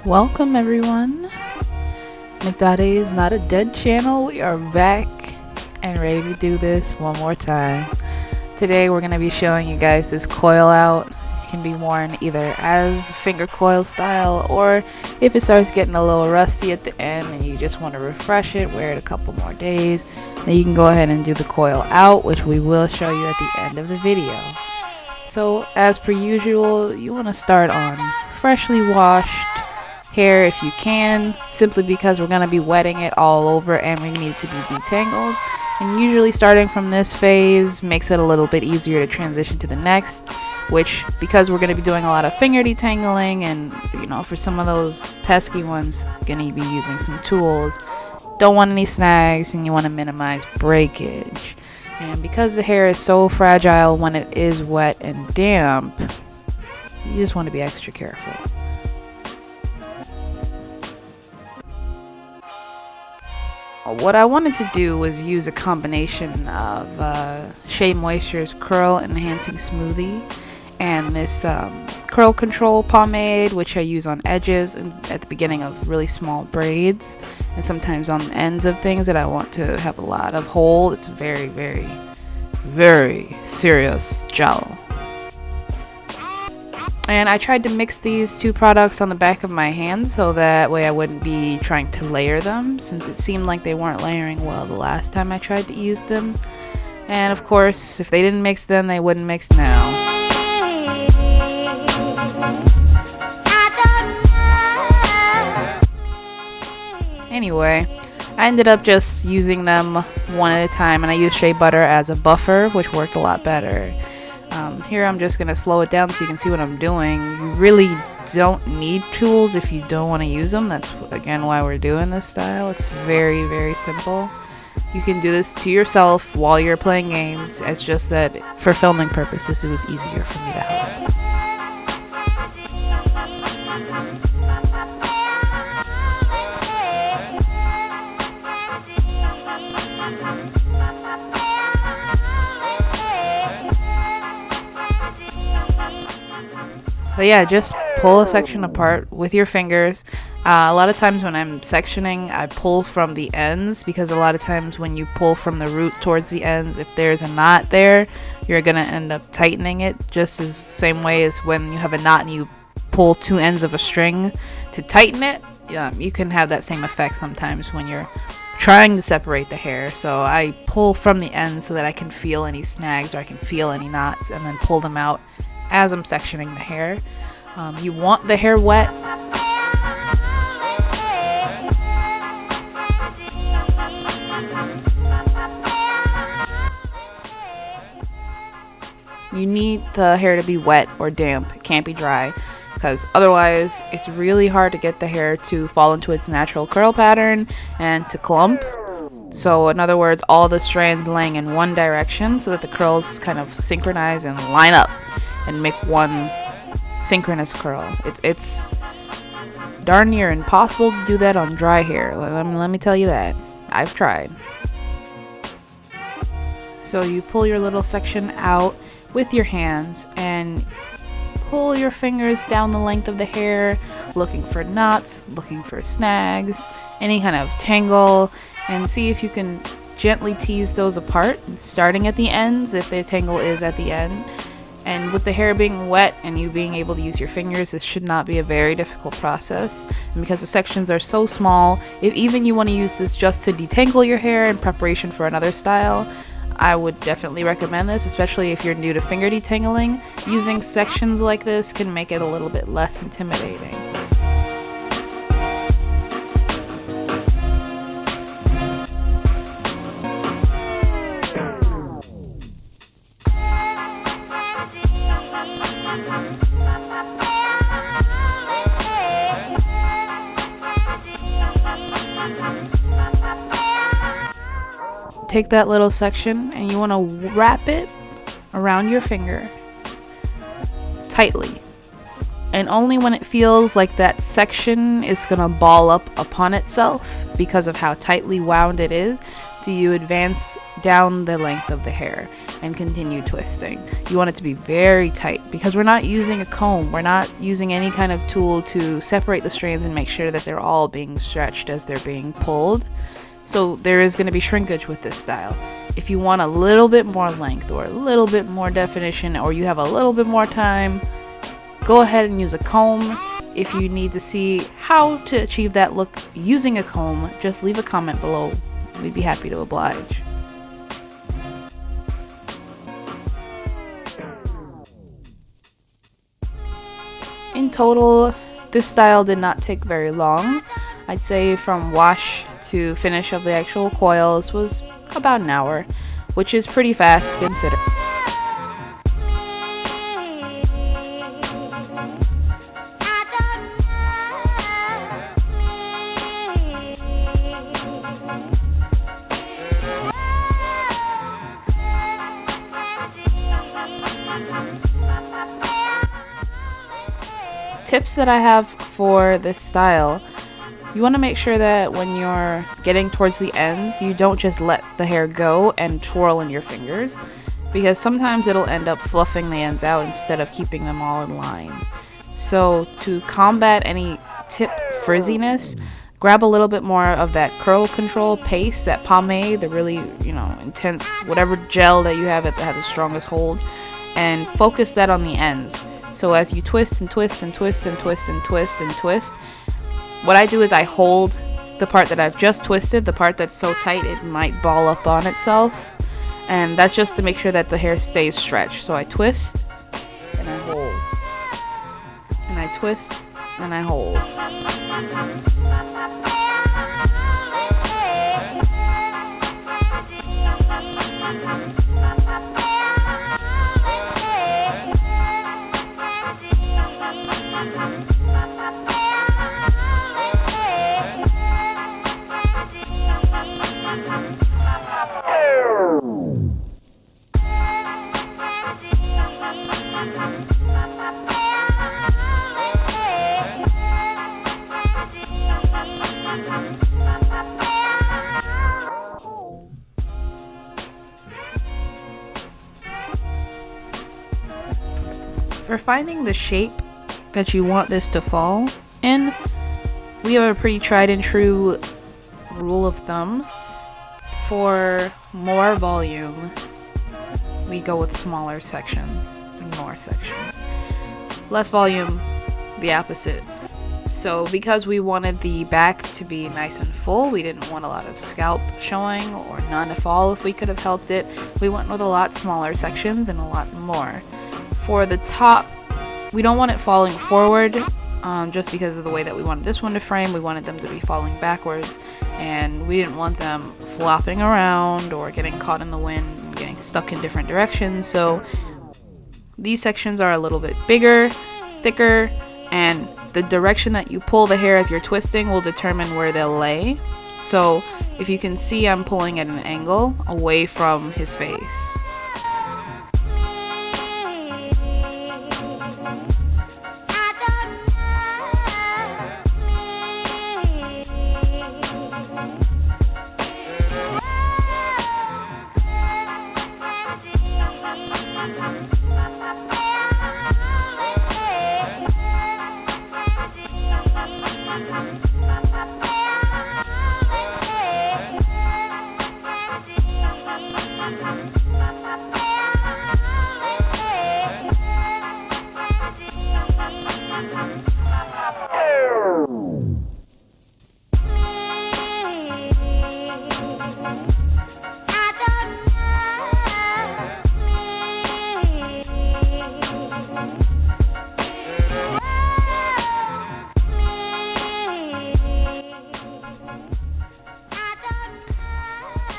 Welcome everyone. McDaddy is not a dead channel. We are back and ready to do this one more time. Today we're going to be showing you guys this coil out. It can be worn either as finger coil style, or if it starts getting a little rusty at the end and you just want to refresh it, wear it a couple more days, then you can go ahead and do the coil out, which we will show you at the end of the video. So as per usual, you want to start on freshly washed hair if you can, simply because we're going to be wetting it all over and we need to be detangled. And usually starting from this phase makes it a little bit easier to transition to the next, which, because we're going to be doing a lot of finger detangling, and for some of those pesky ones, going to be using some tools, don't want any snags and you want to minimize breakage. And because the hair is so fragile when it is wet and damp, you just want to be extra careful. What I wanted to do was use a combination of Shea Moisture's Curl Enhancing Smoothie and this curl control pomade, which I use on edges and at the beginning of really small braids, and sometimes on the ends of things that I want to have a lot of hold. It's very, very, very serious gel. And I tried to mix these two products on the back of my hands so that way I wouldn't be trying to layer them, since it seemed like they weren't layering well the last time I tried to use them. And of course, if they didn't mix then, they wouldn't mix now. Anyway, I ended up just using them one at a time, and I used shea butter as a buffer, which worked a lot better. Here I'm just going to slow it down so you can see what I'm doing. You really don't need tools if you don't want to use them. That's again why we're doing this style. It's very, very simple. You can do this to yourself while you're playing games. It's just that for filming purposes it was easier for me to help. But yeah, just pull a section apart with your fingers. A lot of times when I'm sectioning, I pull from the ends, because a lot of times when you pull from the root towards the ends, if there's a knot there, you're going to end up tightening it, just as the same way as when you have a knot and you pull two ends of a string to tighten it. You can have that same effect sometimes when you're trying to separate the hair. So I pull from the ends so that I can feel any snags or I can feel any knots, and then pull them out as I'm sectioning the hair. You want the hair wet. You need the hair to be wet or damp. It can't be dry, because otherwise it's really hard to get the hair to fall into its natural curl pattern and to clump. So in other words, all the strands laying in one direction so that the curls kind of synchronize and line up and make one synchronous curl. It's darn near impossible to do that on dry hair. Let me tell you that. I've tried. So you pull your little section out with your hands and pull your fingers down the length of the hair, looking for knots, looking for snags, any kind of tangle, and see if you can gently tease those apart, starting at the ends if the tangle is at the end. And with the hair being wet and you being able to use your fingers, this should not be a very difficult process. And because the sections are so small, if even you want to use this just to detangle your hair in preparation for another style, I would definitely recommend this, especially if you're new to finger detangling. Using sections like this can make it a little bit less intimidating. Take that little section and you want to wrap it around your finger tightly. And only when it feels like that section is going to ball up upon itself because of how tightly wound it is, do you advance down the length of the hair and continue twisting. You want it to be very tight because we're not using a comb. We're not using any kind of tool to separate the strands and make sure that they're all being stretched as they're being pulled. So there is going to be shrinkage with this style. If you want a little bit more length or a little bit more definition, or you have a little bit more time, go ahead and use a comb. If you need to see how to achieve that look using a comb, just leave a comment below. We'd be happy to oblige. In total, this style did not take very long. I'd say from wash to finish of the actual coils was about an hour, which is pretty fast considering. Tips that I have for this style: you want to make sure that when you're getting towards the ends, you don't just let the hair go and twirl in your fingers, because sometimes it'll end up fluffing the ends out instead of keeping them all in line. So to combat any tip frizziness, grab a little bit more of that curl control paste, that pomade, the really, intense whatever gel that you have that has the strongest hold, and focus that on the ends. So as you twist and twist and twist and twist and twist and twist, what I do is I hold the part that I've just twisted, the part that's so tight it might ball up on itself, and that's just to make sure that the hair stays stretched. So I twist and I hold, and I twist and I hold. For finding the shape that you want this to fall in, we have a pretty tried and true rule of thumb. For more volume, we go with smaller sections and more sections. Less volume, the opposite. So because we wanted the back to be nice and full, we didn't want a lot of scalp showing, or none at all if we could have helped it, we went with a lot smaller sections and a lot more. For the top, we don't want it falling forward, just because of the way that we wanted this one to frame. We wanted them to be falling backwards, and we didn't want them flopping around or getting caught in the wind and getting stuck in different directions. So these sections are a little bit bigger, thicker, and the direction that you pull the hair as you're twisting will determine where they'll lay. So if you can see, I'm pulling at an angle away from his face.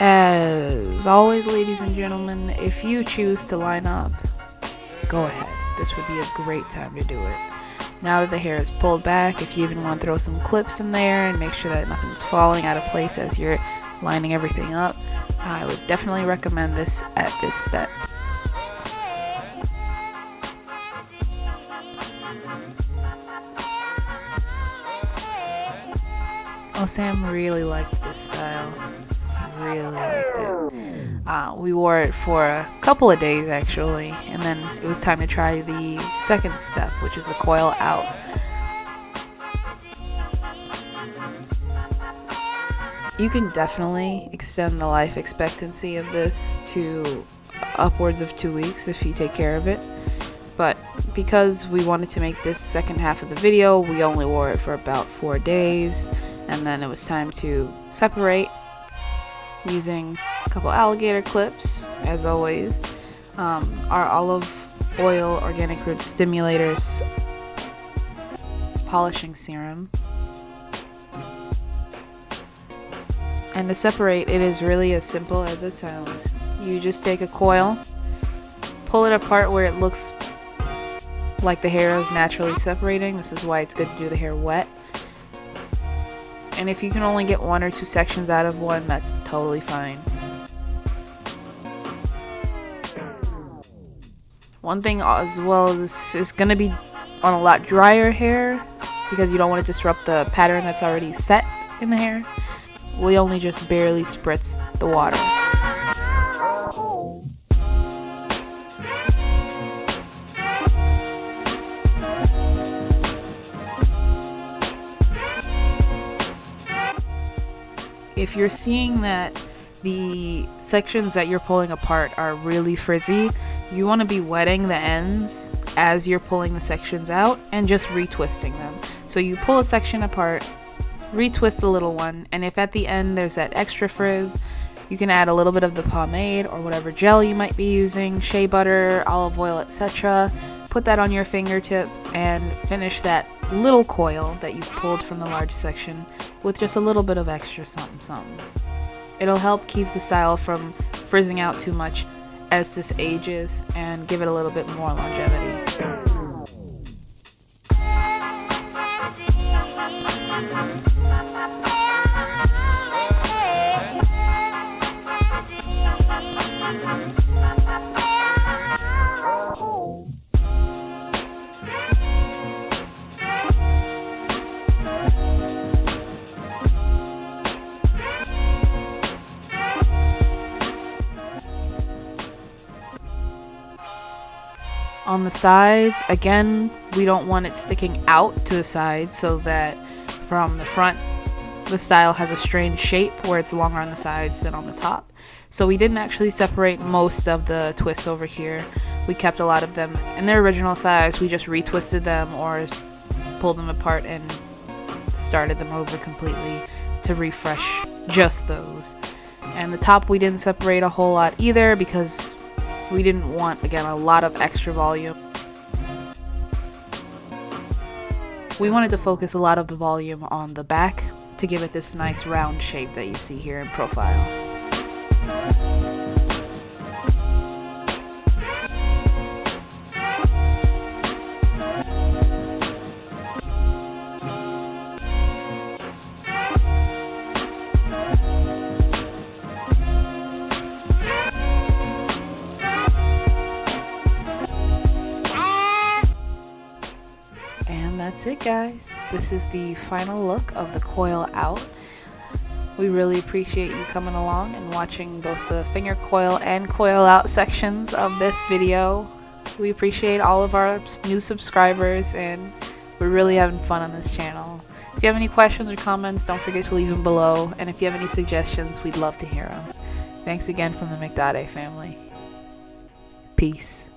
As always, ladies and gentlemen, if you choose to line up, go ahead. This would be a great time to do it. Now that the hair is pulled back, if you even want to throw some clips in there and make sure that nothing's falling out of place as you're lining everything up, I would definitely recommend this at this step. Oh, Sam really liked this style. He really liked it. We wore it for a couple of days actually, and then it was time to try the second step, which is the coil out. You can definitely extend the life expectancy of this to upwards of 2 weeks if you take care of it. But because we wanted to make this second half of the video, we only wore it for about 4 days, and then it was time to separate using a couple alligator clips, as always. Our olive oil organic root stimulators polishing serum. And to separate, it is really as simple as it sounds. You just take a coil, pull it apart where it looks like the hair is naturally separating. This is why it's good to do the hair wet. And if you can only get 1 or 2 sections out of one, that's totally fine. One thing as well is going to be on a lot drier hair because you don't want to disrupt the pattern that's already set in the hair. We only just barely spritz the water. If you're seeing that the sections that you're pulling apart are really frizzy, you want to be wetting the ends as you're pulling the sections out and just retwisting them. So you pull a section apart, retwist the little one, and if at the end there's that extra frizz, you can add a little bit of the pomade or whatever gel you might be using, shea butter, olive oil, etc. Put that on your fingertip and finish that little coil that you've pulled from the large section with just a little bit of extra something. It'll help keep the style from frizzing out too much as this ages and give it a little bit more longevity. On the sides, again, we don't want it sticking out to the sides so that from the front the style has a strange shape where it's longer on the sides than on the top. So we didn't actually separate most of the twists over here. We kept a lot of them in their original size. We just retwisted them or pulled them apart and started them over completely to refresh just those. And the top we didn't separate a whole lot either because we didn't want, again, a lot of extra volume. We wanted to focus a lot of the volume on the back to give it this nice round shape that you see here in profile. That's it, guys. This is the final look of the Coil Out. We really appreciate you coming along and watching both the finger coil and coil out sections of this video. We appreciate all of our new subscribers and we're really having fun on this channel. If you have any questions or comments, don't forget to leave them below, and if you have any suggestions, we'd love to hear them. Thanks again from the McDade family. Peace.